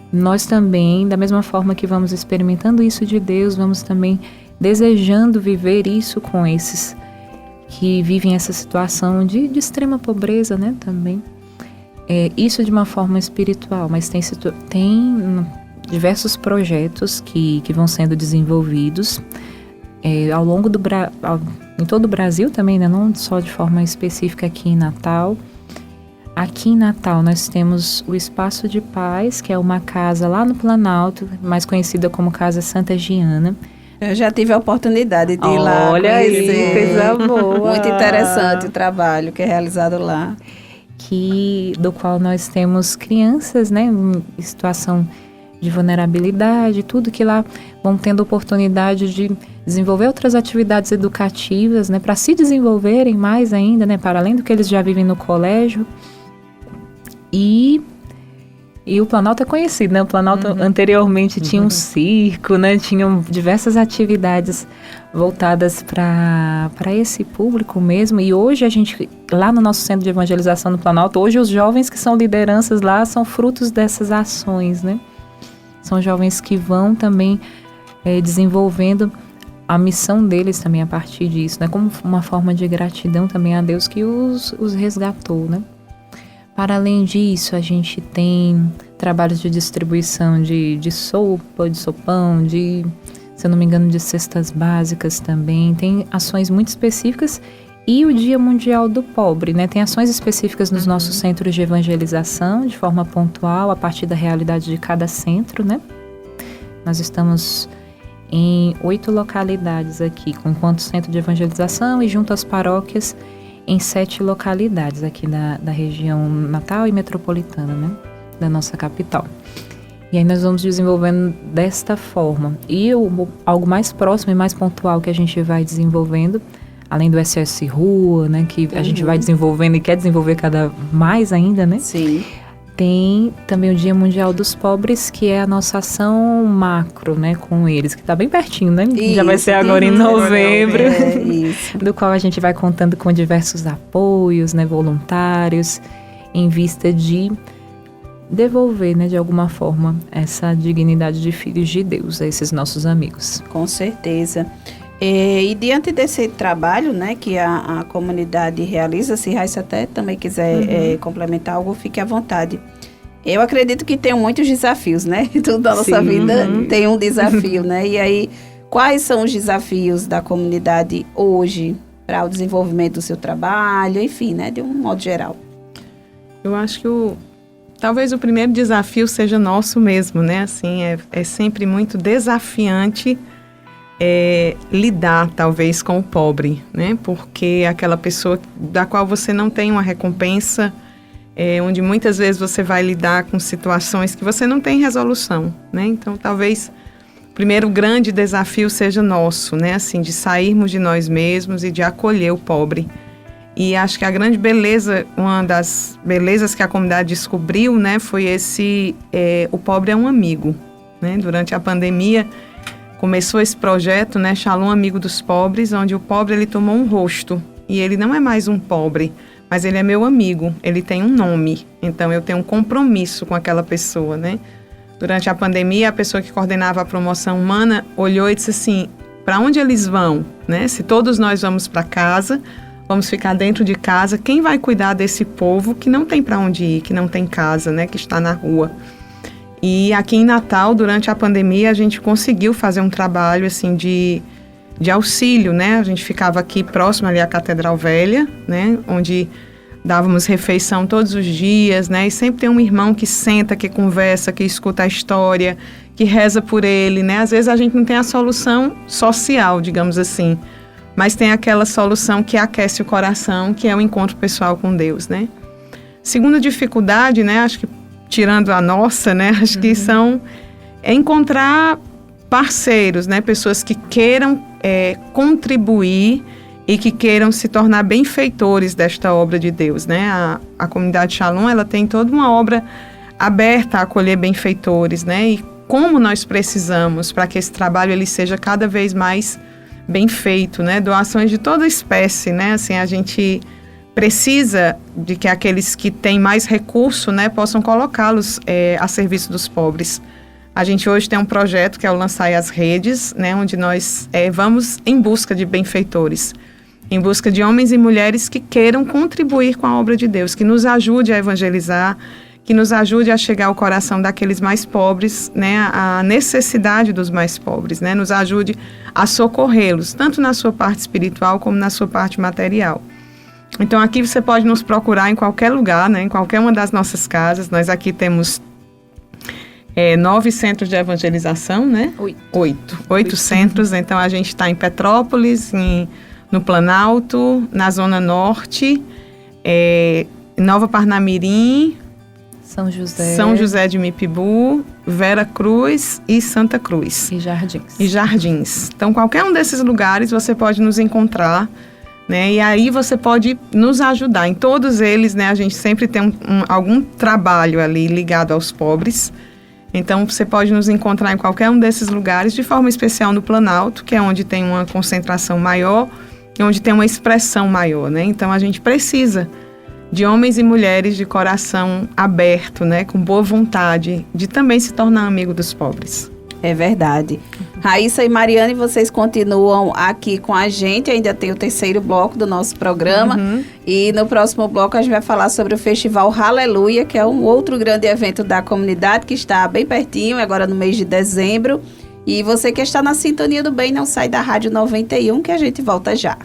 Nós também, da mesma forma que vamos experimentando isso de Deus, vamos também desejando viver isso com esses que vivem essa situação de extrema pobreza, né? Também. Isso de uma forma espiritual, mas tem diversos projetos que vão sendo desenvolvidos ao longo em todo o Brasil também, né? Não só de forma específica aqui em Natal. Aqui em Natal nós temos o Espaço de Paz, que é uma casa lá no Planalto, mais conhecida como Casa Santa Giana. Eu já tive a oportunidade de ir lá. Olha aí, coisa boa. Muito interessante o trabalho que é realizado lá. Do qual nós temos crianças, né, em situação de vulnerabilidade, tudo que lá vão tendo oportunidade de desenvolver outras atividades educativas, né, para se desenvolverem mais ainda, né, para além do que eles já vivem no colégio. E o Planalto é conhecido, né? O Planalto anteriormente tinha um circo, né? Tinham diversas atividades voltadas para esse público mesmo. E hoje a gente, lá no nosso centro de evangelização no Planalto, hoje os jovens que são lideranças lá são frutos dessas ações, né? São jovens que vão também desenvolvendo a missão deles também a partir disso, né? Como uma forma de gratidão também a Deus que os resgatou, né? Para além disso, a gente tem trabalhos de distribuição de sopa, de sopão, se eu não me engano, de cestas básicas também. Tem ações muito específicas e o Dia Mundial do Pobre, né? Tem ações específicas nos nossos centros de evangelização, de forma pontual, a partir da realidade de cada centro, né? Nós estamos em 8 localidades aqui, enquanto centro de evangelização e junto às paróquias, em 7 localidades aqui da região Natal e metropolitana, né, da nossa capital. E aí nós vamos desenvolvendo desta forma. E algo mais próximo e mais pontual que a gente vai desenvolvendo, além do SOS Rua, né, que a gente vai desenvolvendo e quer desenvolver cada mais ainda, né? Sim. Tem também o Dia Mundial dos Pobres, que é a nossa ação macro, né, com eles, que está bem pertinho, né? Isso, já vai ser agora em novembro, do qual a gente vai contando com diversos apoios, né, voluntários, em vista de devolver, né, de alguma forma, essa dignidade de filhos de Deus a esses nossos amigos. Com certeza. E diante desse trabalho, né, que a comunidade realiza, se Raíssa até também quiser complementar algo, fique à vontade. Eu acredito que tem muitos desafios, né? Tudo da nossa vida tem um desafio, né? E aí, quais são os desafios da comunidade hoje para o desenvolvimento do seu trabalho, enfim, né, de um modo geral? Eu acho que talvez o primeiro desafio seja nosso mesmo, né? Assim, é sempre muito desafiante lidar, talvez, com o pobre, né? Porque aquela pessoa da qual você não tem uma recompensa, onde muitas vezes você vai lidar com situações que você não tem resolução, né? Então, talvez o primeiro grande desafio seja nosso, né? Assim, de sairmos de nós mesmos e de acolher o pobre. E acho que a grande beleza, uma das belezas que a comunidade descobriu, né, foi o pobre é um amigo, né? Durante a pandemia, começou esse projeto, né, Shalom Amigo dos Pobres, onde o pobre ele tomou um rosto. E ele não é mais um pobre, mas ele é meu amigo, ele tem um nome, então eu tenho um compromisso com aquela pessoa, né? Durante a pandemia, a pessoa que coordenava a promoção humana olhou e disse assim, para onde eles vão, né? Se todos nós vamos para casa, vamos ficar dentro de casa, quem vai cuidar desse povo que não tem para onde ir, que não tem casa, né? Que está na rua. E aqui em Natal, durante a pandemia, a gente conseguiu fazer um trabalho assim de auxílio, né? A gente ficava aqui próximo ali à Catedral Velha, né? Onde dávamos refeição todos os dias, né? E sempre tem um irmão que senta, que conversa, que escuta a história, que reza por ele, né? Às vezes a gente não tem a solução social, digamos assim, mas tem aquela solução que aquece o coração, que é o encontro pessoal com Deus, né? Segunda dificuldade, né? Acho que tirando a nossa, né? Acho que é encontrar parceiros, né? Pessoas que queiram contribuir e que queiram se tornar benfeitores desta obra de Deus, né? A comunidade Shalom, ela tem toda uma obra aberta a acolher benfeitores, né? E como nós precisamos para que esse trabalho ele seja cada vez mais bem feito, né? Doações de toda espécie, né? Assim, a gente precisa de que aqueles que têm mais recurso, né, possam colocá-los a serviço dos pobres. A gente hoje tem um projeto que é o Lançai as Redes, né, onde nós vamos em busca de benfeitores, em busca de homens e mulheres que queiram contribuir com a obra de Deus, que nos ajude a evangelizar, que nos ajude a chegar ao coração daqueles mais pobres, né, a necessidade dos mais pobres, né, nos ajude a socorrê-los, tanto na sua parte espiritual como na sua parte material. Então, aqui você pode nos procurar em qualquer lugar, né, em qualquer uma das nossas casas. Nós aqui temos 9 centros de evangelização, né? 8 centros. Então, a gente está em Petrópolis, no Planalto, na Zona Norte, Nova Parnamirim, São José de Mipibu, Vera Cruz e Santa Cruz. E Jardins. Então, qualquer um desses lugares você pode nos encontrar, né? E aí você pode nos ajudar. Em todos eles, né, a gente sempre tem algum trabalho ali ligado aos pobres. Então, você pode nos encontrar em qualquer um desses lugares, de forma especial no Planalto, que é onde tem uma concentração maior e onde tem uma expressão maior, né? Então, a gente precisa de homens e mulheres de coração aberto, né, com boa vontade, de também se tornar amigo dos pobres. É verdade. Raíssa e Mariane, vocês continuam aqui com a gente, ainda tem o terceiro bloco do nosso programa. E no próximo bloco a gente vai falar sobre o Festival Aleluia, que é um outro grande evento da comunidade que está bem pertinho, agora no mês de dezembro. E você que está na Sintonia do Bem, não sai da Rádio 91, que a gente volta já.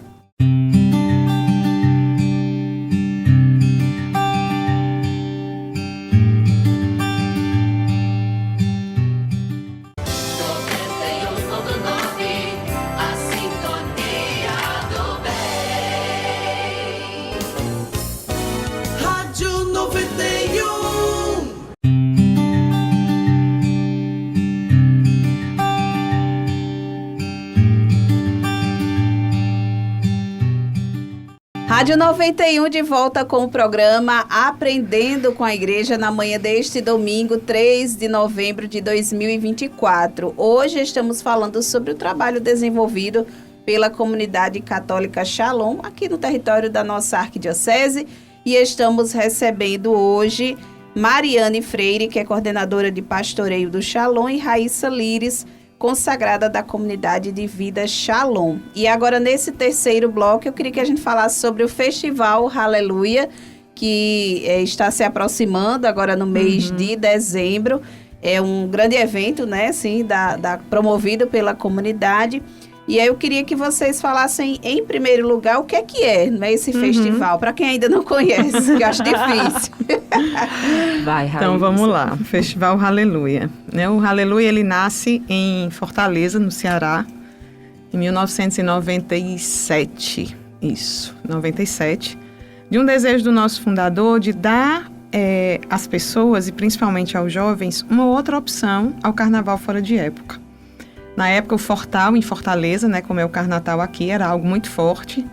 Rádio 91 de volta com o programa Aprendendo com a Igreja na manhã deste domingo, 3 de novembro de 2024. Hoje estamos falando sobre o trabalho desenvolvido pela comunidade católica Shalom, aqui no território da nossa arquidiocese, e estamos recebendo hoje Mariane Freire, que é coordenadora de pastoreio do Shalom, e Raíssa Lires, consagrada da comunidade de vida Shalom. E agora, nesse terceiro bloco, eu queria que a gente falasse sobre o Festival Aleluia, que está se aproximando agora no mês de dezembro. É um grande evento, né, assim, promovido pela comunidade. E aí eu queria que vocês falassem, em primeiro lugar, o que é, né, esse festival, para quem ainda não conhece, que eu acho difícil. Vai, Raíssa. Então, vamos lá. Festival Aleluia. O Aleluia, ele nasce em Fortaleza, no Ceará, em 1997. Isso, 97. De um desejo do nosso fundador de dar às pessoas, e principalmente aos jovens, uma outra opção ao carnaval fora de época. Na época, o Fortal, em Fortaleza, né, como é o Carnatal aqui, era algo muito forte.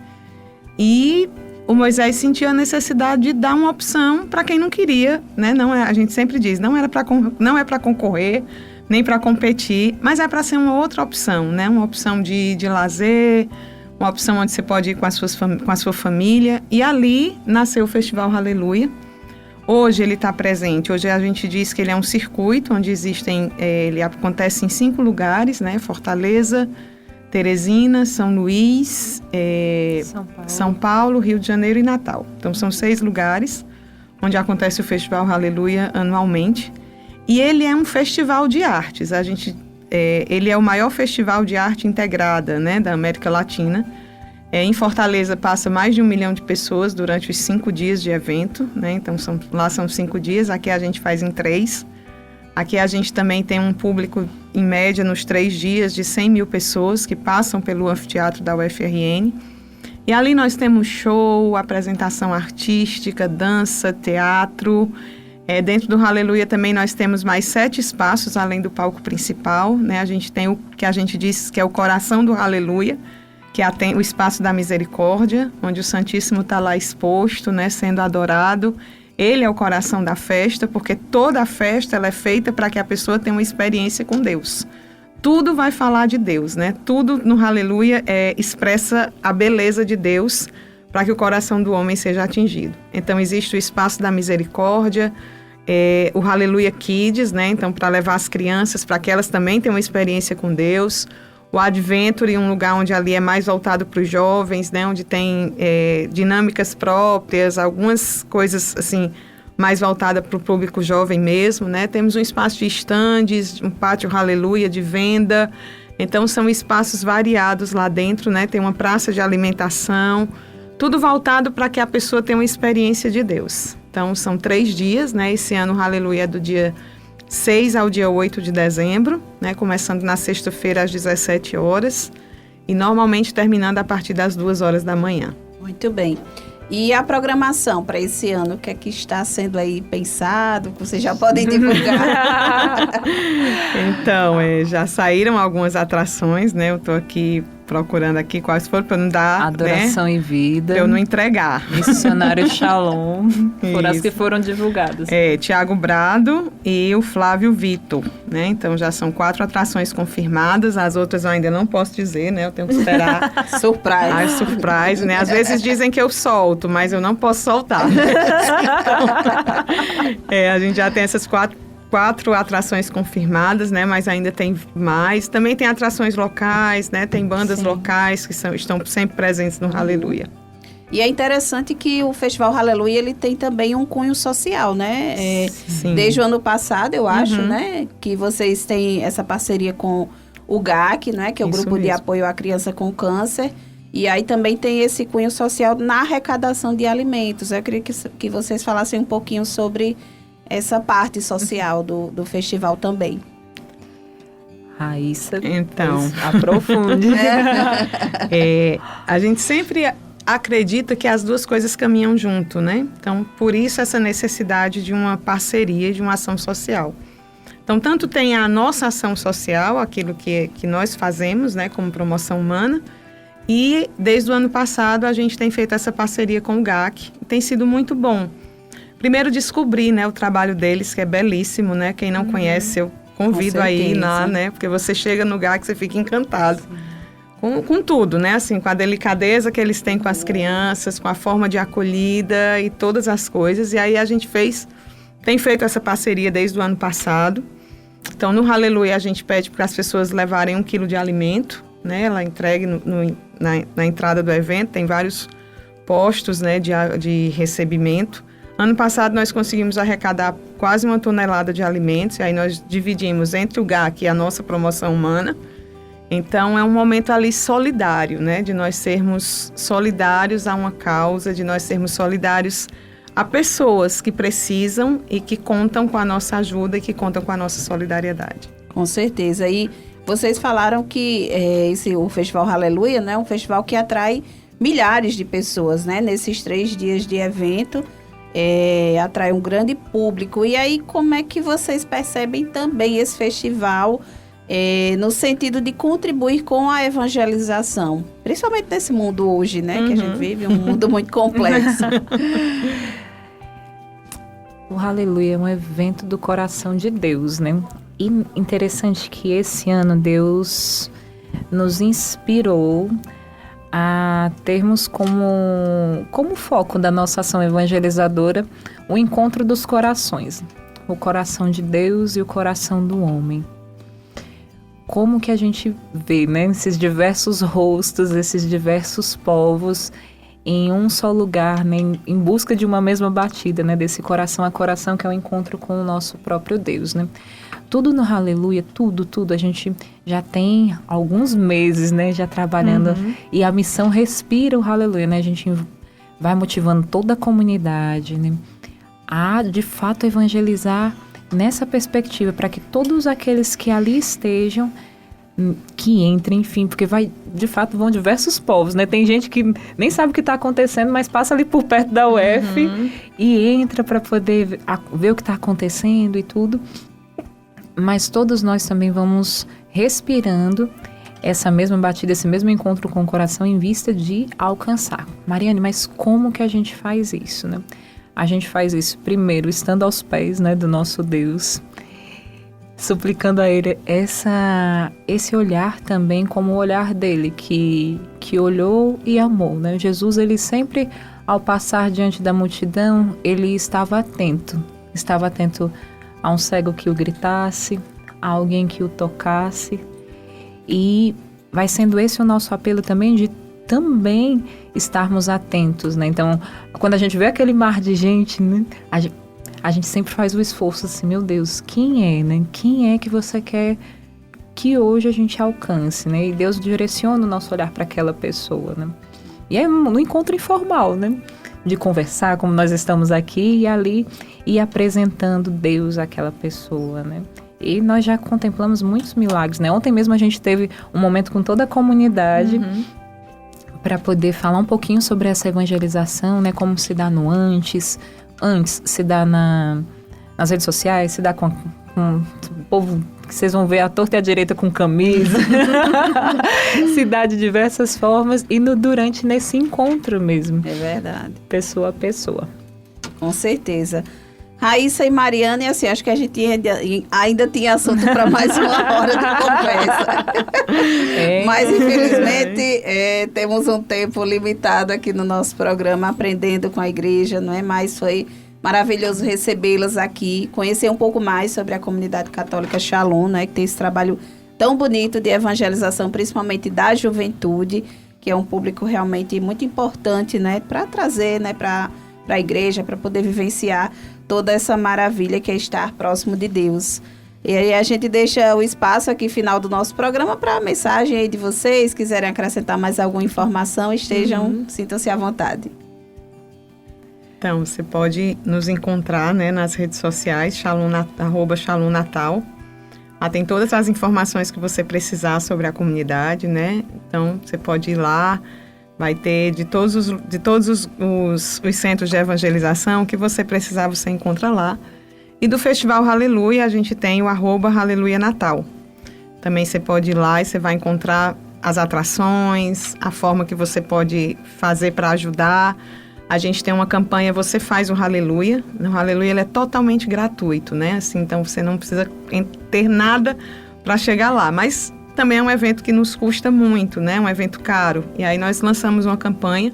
E o Moisés sentiu a necessidade de dar uma opção para quem não queria, né? A gente sempre diz, não é para concorrer, nem para competir, mas é para ser uma outra opção, né? Uma opção de lazer, uma opção onde você pode ir com a sua família. E ali nasceu o Festival Aleluia. Hoje ele está presente. Hoje a gente diz que ele é um circuito onde ele acontece em 5 lugares, né? Fortaleza, Teresina, São Luís, São Paulo, Rio de Janeiro e Natal. Então são 6 lugares onde acontece o Festival Aleluia anualmente. E ele é um festival de artes. Ele é o maior festival de arte integrada, né, da América Latina. Em Fortaleza passa mais de 1 milhão de pessoas durante os 5 dias de evento, né? Então lá são 5 dias, aqui a gente faz em 3. Aqui a gente também tem um público, em média, nos 3 dias, de 100 mil pessoas que passam pelo anfiteatro da UFRN. E ali nós temos show, apresentação artística, dança, teatro. Dentro do Aleluia também nós temos mais 7 espaços, além do palco principal, né? A gente tem o que a gente diz que é o coração do Aleluia, que é o espaço da misericórdia, onde o Santíssimo está lá exposto, né, sendo adorado. Ele é o coração da festa, porque toda a festa ela é feita para que a pessoa tenha uma experiência com Deus. Tudo vai falar de Deus, né? Tudo no Aleluia expressa a beleza de Deus para que o coração do homem seja atingido. Então existe o espaço da misericórdia, o Aleluia Kids, né? Então para levar as crianças, para que elas também tenham uma experiência com Deus. O Adventure, um lugar onde ali é mais voltado para os jovens, né? Onde tem dinâmicas próprias, algumas coisas assim mais voltada para o público jovem mesmo, né? Temos um espaço de estandes, um pátio Aleluia de venda. Então são espaços variados lá dentro, né? Tem uma praça de alimentação, tudo voltado para que a pessoa tenha uma experiência de Deus. Então são 3 dias, né? Esse ano o Aleluia é do dia 6 ao dia 8 de dezembro, né? Começando na sexta-feira às 17 horas e normalmente terminando a partir das 2 horas da manhã. Muito bem. E a programação para esse ano, o que é que está sendo aí pensado, que vocês já podem divulgar? Então, já saíram algumas atrações, né? Eu estou aqui procurando aqui quais foram para não dar... Adoração e Vida. Para eu não entregar. Missionário Shalom. Foram as que foram divulgadas. Tiago Brado e o Flávio Vitor, né? Então, já são 4 atrações confirmadas. As outras eu ainda não posso dizer, né? Eu tenho que esperar. Surprise. Surprise, né? Às vezes dizem que eu solto, mas eu não posso soltar. A gente já tem essas 4 atrações confirmadas, né? Mas ainda tem mais. Também tem atrações locais, né? Tem bandas locais que estão sempre presentes no Aleluia. E é interessante que o Festival Aleluia, ele tem também um cunho social, né? Sim. Desde o ano passado, eu acho, né? Que vocês têm essa parceria com o GAC, né? Que é o Isso Grupo de mesmo. Apoio à Criança com Câncer. E aí também tem esse cunho social na arrecadação de alimentos. Eu queria que vocês falassem um pouquinho sobre essa parte social do festival também. Raíssa, Então, aprofunde. A gente sempre acredita que as duas coisas caminham junto, né? Então, por isso essa necessidade de uma parceria, de uma ação social. Então, tanto tem a nossa ação social, aquilo que nós fazemos, né, como promoção humana, e desde o ano passado a gente tem feito essa parceria com o GAC, tem sido muito bom. Primeiro descobrir, né, o trabalho deles, que é belíssimo, né? Quem não conhece, eu convido a ir lá, né? Porque você chega no GAC, você fica encantado. Com tudo, né? Assim, com a delicadeza que eles têm com as crianças, com a forma de acolhida e todas as coisas. E aí a gente tem feito essa parceria desde o ano passado. Então, no Aleluia, a gente pede para as pessoas levarem 1 quilo de alimento, né? Ela entregue na entrada do evento, tem vários postos, né, de recebimento. Ano passado, nós conseguimos arrecadar quase 1 tonelada de alimentos, e aí nós dividimos entre o GAC e a nossa promoção humana. Então, é um momento ali solidário, né? De nós sermos solidários a uma causa, de nós sermos solidários a pessoas que precisam e que contam com a nossa ajuda e que contam com a nossa solidariedade. Com certeza. E vocês falaram que o Festival Aleluia, né, é um festival que atrai milhares de pessoas, né? Nesses 3 dias de evento, atrai um grande público. E aí, como é que vocês percebem também esse festival no sentido de contribuir com a evangelização? Principalmente nesse mundo hoje, né? Que a gente vive um mundo muito complexo. O Aleluia é um evento do coração de Deus, né? E interessante que esse ano Deus nos inspirou a termos como foco da nossa ação evangelizadora o encontro dos corações, o coração de Deus e o coração do homem. Como que a gente vê, né, esses diversos rostos, esses diversos povos em um só lugar, né, em busca de uma mesma batida, né, desse coração a coração, que é o encontro com o nosso próprio Deus, né? Tudo no Aleluia, tudo, a gente já tem alguns meses, né, já trabalhando, e a missão respira o Aleluia, né? A gente vai motivando toda a comunidade, né, a, de fato, evangelizar nessa perspectiva, para que todos aqueles que ali estejam, que entrem, enfim, porque de fato vão diversos povos, né? Tem gente que nem sabe o que está acontecendo, mas passa ali por perto da UF e entra para poder ver o que está acontecendo e tudo. Mas todos nós também vamos respirando essa mesma batida, esse mesmo encontro com o coração em vista de alcançar. Mariane, mas como que a gente faz isso, né? A gente faz isso primeiro estando aos pés, né, do nosso Deus, suplicando a Ele esse olhar também como o olhar dele, que olhou e amou, né? Jesus, ele sempre, ao passar diante da multidão, ele estava atento a um cego que o gritasse, a alguém que o tocasse, e vai sendo esse o nosso apelo também, de também estarmos atentos, né? Então, quando a gente vê aquele mar de gente, né, a gente sempre faz o esforço assim, meu Deus, quem é, né? Quem é que você quer que hoje a gente alcance, né? E Deus direciona o nosso olhar para aquela pessoa, né? E é um encontro informal, né? De conversar, como nós estamos aqui, e ali ir apresentando Deus àquela pessoa, né? E nós já contemplamos muitos milagres, né? Ontem mesmo a gente teve um momento com toda a comunidade para poder falar um pouquinho sobre essa evangelização, né? Como se dá no antes se dá nas redes sociais, se dá com o povo que vocês vão ver à torta e à direita com camisa, se dá de diversas formas, e durante nesse encontro mesmo. É verdade. Pessoa a pessoa. Com certeza. Raíssa e Mariane, assim, acho que a gente ainda tinha assunto para mais uma hora de conversa. Mas, infelizmente, temos um tempo limitado aqui no nosso programa, Aprendendo com a Igreja, não é? Mas foi maravilhoso recebê-las aqui, conhecer um pouco mais sobre a comunidade católica Shalom, né? Que tem esse trabalho tão bonito de evangelização, principalmente da juventude, que é um público realmente muito importante, né? Para trazer, né? Para a igreja, para poder vivenciar toda essa maravilha que é estar próximo de Deus. E aí a gente deixa o espaço aqui, final do nosso programa, para a mensagem aí de vocês, quiserem acrescentar mais alguma informação, sintam-se à vontade. Então, você pode nos encontrar, né, nas redes sociais, @Shalom Natal. Lá tem todas as informações que você precisar sobre a comunidade, né? Então, você pode ir lá. Vai ter de todos os centros de evangelização que você precisar, você encontra lá. E do Festival Aleluia, a gente tem o @Aleluia Natal. Também você pode ir lá e você vai encontrar as atrações, a forma que você pode fazer para ajudar. A gente tem uma campanha, você faz o Aleluia. O Aleluia ele é totalmente gratuito, né? Assim, então você não precisa ter nada para chegar lá, mas também é um evento que nos custa muito, né? Um evento caro. E aí nós lançamos uma campanha,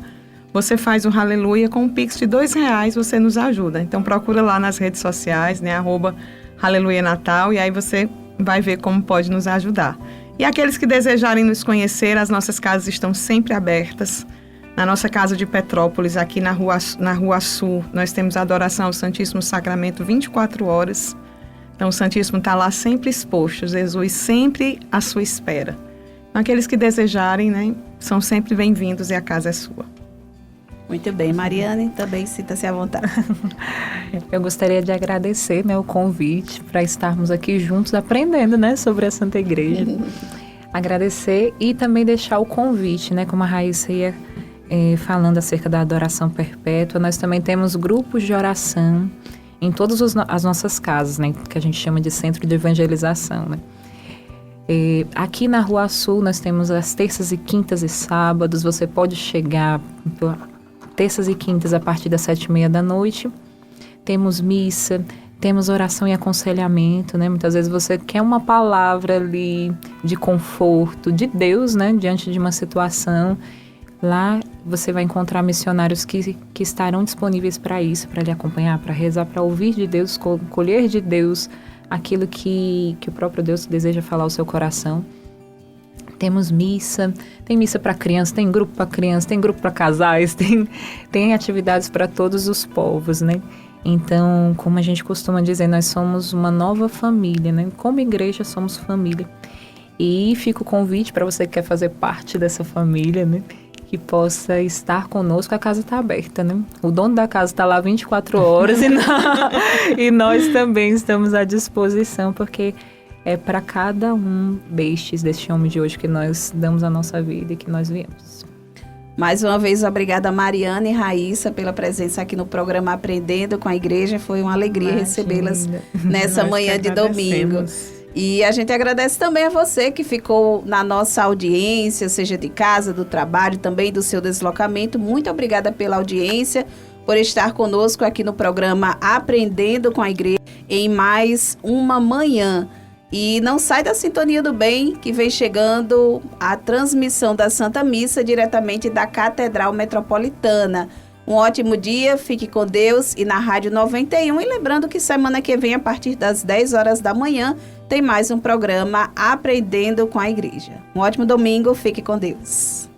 você faz o Aleluia com um Pix de R$2, você nos ajuda. Então procura lá nas redes sociais, né? @Aleluia Natal, e aí você vai ver como pode nos ajudar. E aqueles que desejarem nos conhecer, as nossas casas estão sempre abertas. Na nossa casa de Petrópolis, aqui na Rua Sul, nós temos a adoração ao Santíssimo Sacramento 24 horas. Então, o Santíssimo está lá sempre exposto, Jesus sempre à sua espera. Aqueles que desejarem, né, são sempre bem-vindos e a casa é sua. Muito bem. Mariane, também sinta-se à vontade. Eu gostaria de agradecer, né, o convite para estarmos aqui juntos aprendendo, né, sobre a Santa Igreja. Agradecer e também deixar o convite, né, como a Raíssa ia falando acerca da adoração perpétua. Nós também temos grupos de oração em todas as nossas casas, né, que a gente chama de centro de evangelização, né. Aqui na Rua Sul nós temos as terças e quintas e sábados. Você pode chegar terças e quintas a partir das 7:30. Temos missa, temos oração e aconselhamento, né. Muitas vezes você quer uma palavra ali de conforto de Deus, né, diante de uma situação. Lá você vai encontrar missionários que estarão disponíveis para isso, para lhe acompanhar, para rezar, para ouvir de Deus, colher de Deus aquilo que o próprio Deus deseja falar ao seu coração. Temos missa, tem missa para criança, tem grupo para criança, tem grupo para casais, tem atividades para todos os povos, né? Então, como a gente costuma dizer, nós somos uma nova família, né? Como igreja, somos família. E fica o convite para você que quer fazer parte dessa família, né? Que possa estar conosco, a casa está aberta, né? O dono da casa está lá 24 horas e nós também estamos à disposição, porque é para cada um deste homem de hoje que nós damos a nossa vida e que nós viemos. Mais uma vez, obrigada Mariana e Raíssa pela presença aqui no programa Aprendendo com a Igreja. Foi uma alegria recebê-las nessa manhã de domingo. E a gente agradece também a você que ficou na nossa audiência, seja de casa, do trabalho, também do seu deslocamento. Muito obrigada pela audiência, por estar conosco aqui no programa Aprendendo com a Igreja em mais uma manhã. E não sai da sintonia do bem, que vem chegando a transmissão da Santa Missa diretamente da Catedral Metropolitana. Um ótimo dia, fique com Deus e na Rádio 91. E lembrando que semana que vem, a partir das 10 horas da manhã, tem mais um programa Aprendendo com a Igreja. Um ótimo domingo, fique com Deus.